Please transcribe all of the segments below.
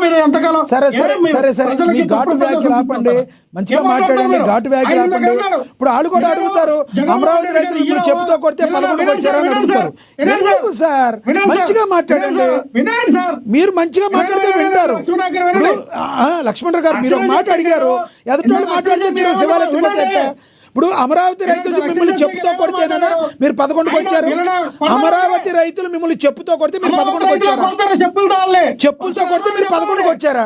మీరు ఎంతకాలం? సరే మీ ఘాటు వ్యాఖ్యలు ఆపండి, మంచిగా మాట్లాడండి, ఘాటు వ్యాఖ్యలు ఆపండి. ఇప్పుడు వాళ్ళు కూడా అడుగుతారు, అమరావతి రైతులు ఇప్పుడు చెప్పుతో కొడితే 11కి వచ్చారని అడుగుతారు. ఎందుకు సార్? మంచిగా మాట్లాడండి, మీరు మంచిగా మాట్లాడితే వింటారు. ఇప్పుడు లక్ష్మణరావు గారు మీరు ఒక మాట అడిగారు, ఎదుటి మాట్లాడితే మీరు శివాలెత్తిపోతే. ఇప్పుడు అమరావతి రైతులు మిమ్మల్ని చెప్పుతో కొడితేనా మీరు 11కి వచ్చారు? అమరావతి రైతులు మిమ్మల్ని చెప్పుతో కొడితే మీరు 11కి వచ్చారా? చెప్పులతో కొడితే మీరు 11కి వచ్చారా?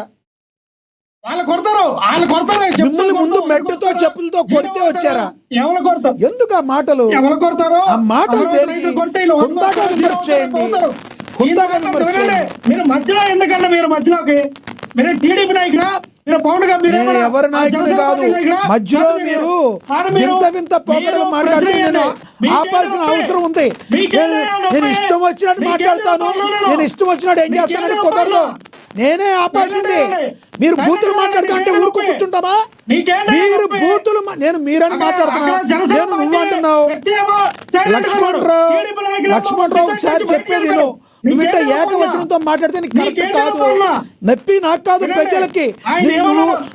మిమ్మల్ని ముందు మెట్టుతో చెప్పులతో కొడితే వచ్చారా? ఎందుకు ఆ మాటలు? ఆ మాటలు హుందాగా విమర్శ చేయండి, హుందాగా విమర్శ చేయండి. మీరు మధ్యలో ఎందుకంటే మీరు మధ్యలోకి మీరు టీడీపీ నాయకురా? ఎవరి నాయకుడు కాదు, మధ్యలో మీరు వింత పొగడలు మాట్లాడితే నేను ఆపాల్సిన అవసరం ఉంది. నేను ఇష్టం వచ్చినట్టు మాట్లాడతాను, నేను ఇష్టం వచ్చినట్టు ఏం చేస్తానంటే కుదరదు, నేనే ఆపాల్సింది. మీరు బూతులు మాట్లాడుతా అంటే ఊరుకు కూర్చుంటామా? మీరు బూతులు మీరని మాట్లాడుతున్నా, నేను నువ్వు అంటున్నావు. లక్ష్మణరావు ఒకసారి చెప్పేది నువ్వు ఇట్లా ఏకవచనంతో మాట్లాడితే నీకు కరెక్ట్ కాదు. నొప్పి నాకు కాదు, ప్రజలకి.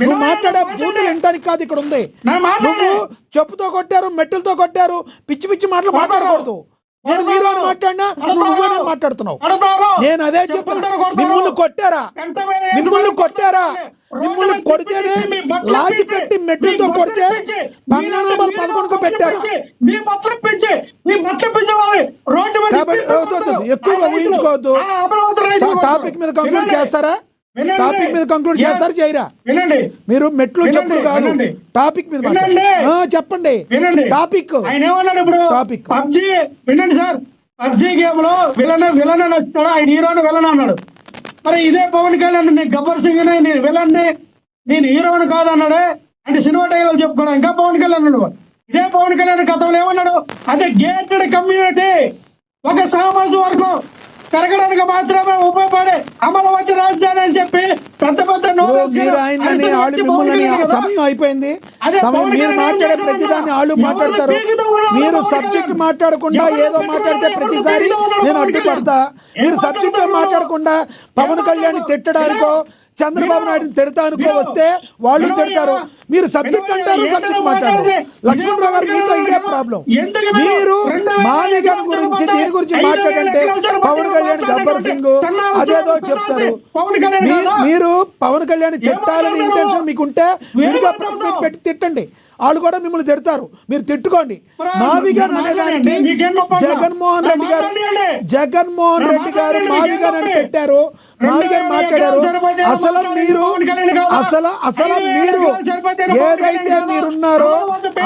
నువ్వు మాట్లాడే బూతులు వినడానికి కాదు ఇక్కడ ఉంది. నువ్వు చెప్పుతో కొట్టారు, మెట్టులతో కొట్టారు, పిచ్చి పిచ్చి మాటలు మాట్లాడకూడదు. నేను మీరు అని మాట్లాడినా నువ్వనే మాట్లాడుతున్నావు. నేను అదే చెప్పాను, మిమ్మల్ని కొట్టారా? మిమ్మల్ని కొడితేనే లాగి పెట్టి మెట్టులతో కొడితే పంగనామాలు 11కు పెట్టారు. ఎక్కువగా ఊహించుకోవద్దు. టాపిక్ మీద కంక్లూడ్ చేస్తారా? చేయరా? మీరు మెట్లు చెప్పులు కాదు, టాపిక్ మీద చెప్పండి. టాపిక్ వినండి సార్. పబ్జీ గేమ్ లో విలన్ వస్తాడు, ఆయన హీరోని విలన్ అన్నాడు. మరి ఇదే పవన్ కళ్యాణ్ నేను గబ్బర్ సింగ్ నేను విలన్ని, నేను హీరోని కాదు అన్నాడే. అంటే సినిమా టైలర్ చెప్పుకున్నాడు. ఇంకా పవన్ కళ్యాణ్ అన్నాడు. ఇదే పవన్ కళ్యాణ్ గతంలో ఏమన్నాడు? అదే గేటెడ్ కమ్యూనిటీ, ఒక సామాజిక వర్గం పెరగడానికి మాత్రమే ఉపయోగపడే అమరావతి రాజధాని అని చెప్పి పెద్ద సమయం అయిపోయింది. మీరు మాట్లాడే ప్రతిదాన్ని వాళ్ళు మాట్లాడతారు. మీరు సబ్జెక్ట్ మాట్లాడకుండా ఏదో మాట్లాడితే ప్రతిసారి నేను అడ్డుపడతా. మీరు సబ్జెక్ట్ మాట్లాడకుండా పవన్ కళ్యాణ్ తిట్టడానికో చంద్రబాబు నాయుడిని తిడతానుకో వస్తే వాళ్ళు తిడతారు. మీరు సబ్జెక్ట్ అంటారు, సబ్జెక్ట్ మాట్లాడారు. లక్ష్మణరావు గారు మీతో ఇదే ప్రాబ్లం. మీరు మాదిగన్ గురించి దీని గురించి మాట్లాడంటే పవన్ కళ్యాణ్ గబ్బర్ సింగ్ అదేదో చెప్తారు. మీరు పవన్ కళ్యాణ్ తిట్టాలని ఇంటెన్షన్ మీకుంటే విడిగా ప్రెస్ మీట్ పెట్టి తిట్టండి, వాళ్ళు కూడా మిమ్మల్ని తిడతారు. మీరు తిట్టుకోండి. మావిగన్ అనేదానికి జగన్మోహన్ రెడ్డి గారు మావిగన్ అని పెట్టారు, మావిగన్ మాట్లాడారు. అసలు మీరు ఏదైతే మీరున్నారో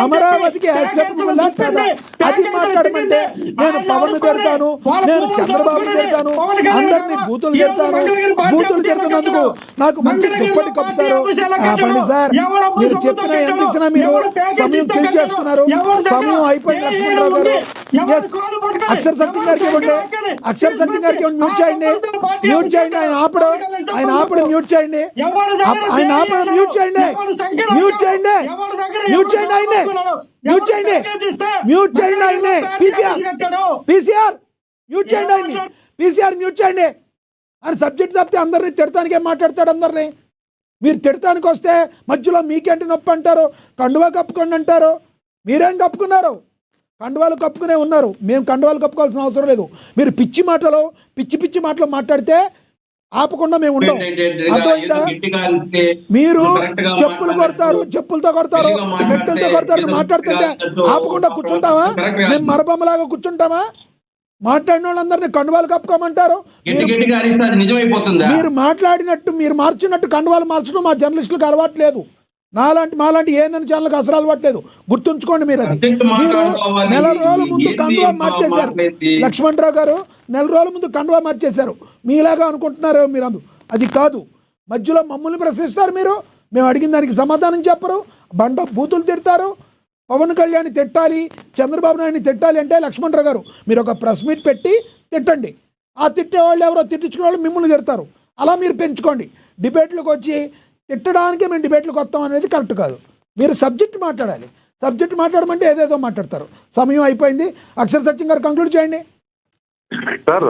అమరావతికి యాక్సెప్టబుల్ కదా అది మాట్లాడమంటే నేను పవన్ తిడతాను, నేను చంద్రబాబుని తిడతాను, అందరినీ బూతులు తిడుతున్నందుకు నాకు మంచి దుప్పటి కప్పుతారు. ఆపండి సార్, మీరు చెప్పిన ఎంత ఇచ్చినా మీరు సమయం కిల్ చేసుకున్నారు. సమయం అయిపోయింది. లక్ష్మణరావు గారు అక్షర సత్యం గారికి ఇవ్వండి, మ్యూట్ చేయండి. ఆయన ఆపడం మ్యూట్ చేయండి. ఆయన సబ్జెక్ట్ తప్పితే అందరినీ తిడతానికే మాట్లాడతాడు. అందరినీ మీరు తిడతానికి వస్తే మధ్యలో మీకేంటి నొప్పి అంటారు, కండువా కప్పుకోండి అంటారు. మీరేం కప్పుకున్నారు? కండువాలు కప్పుకునే ఉన్నారు. మేము కండువాలు కప్పుకోవాల్సిన అవసరం లేదు. మీరు పిచ్చి మాటలు మాట్లాడితే ఆపకుండా మేము ఉండం. అర్థమైందా? మీరు చెప్పులతో కొడతారు, మెట్టులతో కొడతారు మాట్లాడుతుంటే ఆపకుండా కూర్చుంటావా? మేము మరబొమ్మలాగా కూర్చుంటామా? మాట్లాడిన వాళ్ళందరినీ కండువాలు కప్పుకోమంటారు. మీరు మాట్లాడినట్టు మీరు మార్చినట్టు కండువాలు మార్చడం మా జర్నలిస్టులకు అలవాట్లేదు. మాలాంటి ఏఎన్ఎన్ ఛానల్కి అసలు అలవాట్లేదు. గుర్తుంచుకోండి. మీరు నెల రోజుల ముందు కండువా మార్చేశారు. లక్ష్మణరావు గారు నెల రోజుల ముందు కండువా మార్చేశారు. మీలాగా అనుకుంటున్నారు మీరు. అది కాదు. మధ్యలో మమ్మల్ని ప్రశ్నిస్తారు. మేము అడిగిన దానికి సమాధానం చెప్పరు. బూతులు తిడతారు. పవన్ కళ్యాణ్ తిట్టాలి, చంద్రబాబు నాయుడిని తిట్టాలి అంటే లక్ష్మణరావు గారు మీరు ఒక ప్రెస్ మీట్ పెట్టి తిట్టండి. ఆ తిట్టేవాళ్ళు ఎవరో తిట్టించుకునే వాళ్ళు మిమ్మల్ని తిడతారు. అలా మీరు పెంచుకోండి. డిబేట్లకు వచ్చి తిట్టడానికే మేము డిబేట్లకు వస్తాం అనేది కరెక్ట్ కాదు. మీరు సబ్జెక్ట్ మాట్లాడాలి. సబ్జెక్ట్ మాట్లాడమంటే ఏదేదో మాట్లాడతారు. సమయం అయిపోయింది. అక్షర సత్యం గారు కంక్లూడ్ చేయండి. సార్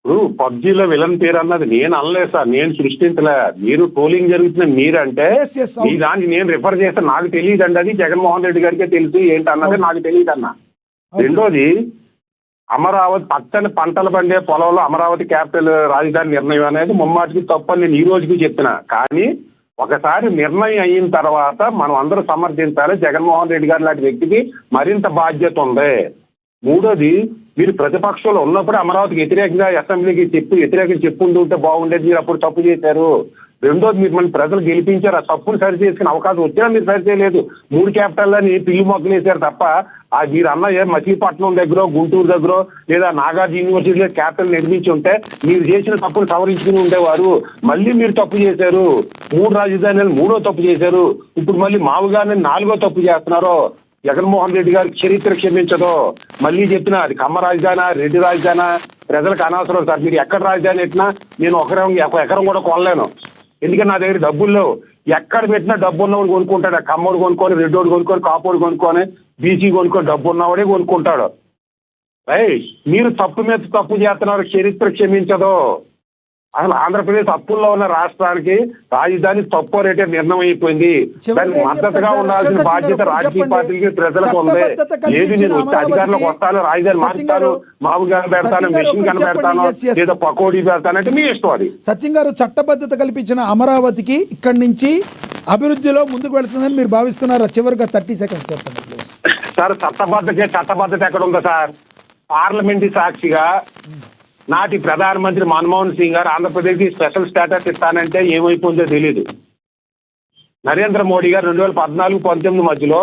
ఇప్పుడు పబ్జీలో విలన్ పేరు అన్నది నేను అనలేదు సార్, నేను సృష్టించలే. మీరు ట్రోలింగ్ జరుగుతున్న మీరంటే Yes, yes, అవును. ఈ దానికి నేను రిఫర్ చేస్తే నాకు తెలియదు అండి, అది జగన్మోహన్ రెడ్డి గారికే తెలుసు ఏంటి అన్నది నాకు తెలియదు అన్న. రెండోది, అమరావతి పచ్చని పంటలు పండే పొలంలో అమరావతి క్యాపిటల్ రాజధాని నిర్ణయం అనేది ముమ్మాటికి తప్పు అని నేను ఈ రోజుకి చెప్తున్నా. కానీ ఒకసారి నిర్ణయం అయిన తర్వాత మనం అందరూ సమర్థించాలి. జగన్మోహన్ రెడ్డి గారి లాంటి వ్యక్తికి మరింత బాధ్యత ఉంది. మూడోది, మీరు ప్రతిపక్షంలో ఉన్నప్పుడు అమరావతికి వ్యతిరేకంగా అసెంబ్లీకి వ్యతిరేకంగా చెప్పుకుంటూ ఉంటే బాగుండేది, మీరు అప్పుడు తప్పు చేశారు. రెండోది, మీరు మన ప్రజలు గెలిపించారు, ఆ తప్పును సరి చేసుకునే అవకాశం వచ్చినా మీరు సరి చేయలేదు. 3 క్యాపిటల్లని పిల్లి మొక్కలు వేశారు తప్ప ఆ మీరు అన్న మచిలీపట్నం దగ్గర, గుంటూరు దగ్గర లేదా నాగార్జున యూనివర్సిటీలో క్యాపిటల్ నిర్మించి ఉంటే మీరు చేసిన తప్పును సవరించుకుని ఉండేవారు. మళ్ళీ మీరు తప్పు చేశారు. 3 రాజధానులు 3వ తప్పు చేశారు. ఇప్పుడు మళ్ళీ మామూలుగానే 4వ తప్పు చేస్తున్నారు. జగన్మోహన్ రెడ్డి గారికి చరిత్ర క్షమించదు. మళ్ళీ చెప్పినా అది కమ్మ రాజధాని, రెడ్డి రాజధాని ప్రజలకు అనవసరం సార్. మీరు ఎక్కడ రాజధాని పెట్టినా నేను ఒక ఎకరం కూడా కొనలేను, ఎందుకంటే నా దగ్గర డబ్బులు లేవు. ఎక్కడ పెట్టినా డబ్బు ఉన్నవాడు కొనుక్కుంటాడు. కమ్మోడు కొనుక్కొని, రెడ్డోడు కొనుక్కొని, కాపోడు కొనుక్కొని, బీసీ కొనుక్కొని, డబ్బు ఉన్నవాడే కొనుక్కుంటాడు. మీరు తప్పు మీద తప్పు చేస్తున్నారు, చరిత్ర క్షమించదు. అసలు ఆంధ్రప్రదేశ్ అప్పుల్లో ఉన్న రాష్ట్రానికి రాజధాని తప్పు రేటే నిర్ణయం అయిపోయింది. దానికి మద్దతుగా ఉండాల్సిన బాధ్యత రాజకీయ పార్టీలకి, ప్రజలకు ఉంది. ఏది నేను వచ్చి అధికారంలోకి వస్తాను, రాజధాని మార్చుతాను, మామూలుగా పెడతాను, మెషిన్ గన్ పెడతాను, లేదా పకోడీ పెడతానంటే మీ ఇష్టం అది. సచిన్ గారు, చట్టబద్ధత కల్పించిన అమరావతికి ఇక్కడి నుంచి అభివృద్ధిలో ముందుకు వెళుతుందని మీరు భావిస్తున్నారా? చివరిగా 30 సెకండ్స్ చెప్పండి సార్. చట్టబద్ధత ఎక్కడ ఉందో సార్? పార్లమెంటరీ సాక్షిగా నాటి ప్రధానమంత్రి మన్మోహన్ సింగ్ గారు ఆంధ్రప్రదేశ్ కి స్పెషల్ స్టేటస్ ఇస్తానంటే ఏమైపోయిందో తెలీదు. నరేంద్ర మోడీ గారు 2014-19 మధ్యలో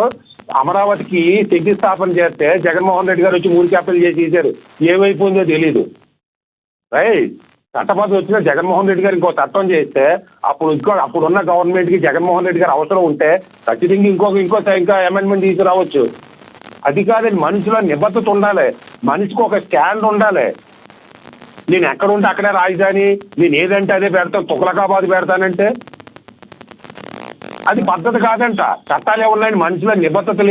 అమరావతికి శంకుస్థాపన చేస్తే జగన్మోహన్ రెడ్డి గారు వచ్చి 3 క్యాపిటల్ చేశారు. ఏమైపోయిందో తెలీదు. చట్టబద్ధత వచ్చిన జగన్మోహన్ రెడ్డి గారు ఇంకో చట్టం చేస్తే అప్పుడున్న గవర్నమెంట్ కి జగన్మోహన్ రెడ్డి గారు అవసరం ఉంటే ఖచ్చితంగా ఇంకా అమెండ్మెంట్ తీసుకురావచ్చు. అది కాదండి, మనిషిలో నిబద్ధత ఉండాలి, మనిషికి ఒక స్టాండ్ ఉండాలి. నేను ఎక్కడ ఉంటే అక్కడే రాజధాని, నేను ఏదంటే అదే పెడతాను, తుగ్లకాబాద్ పెడతానంటే అది పద్ధతి కాదంట. చట్టాలు ఏమున్నాయని మనిషిలో నిబద్ధత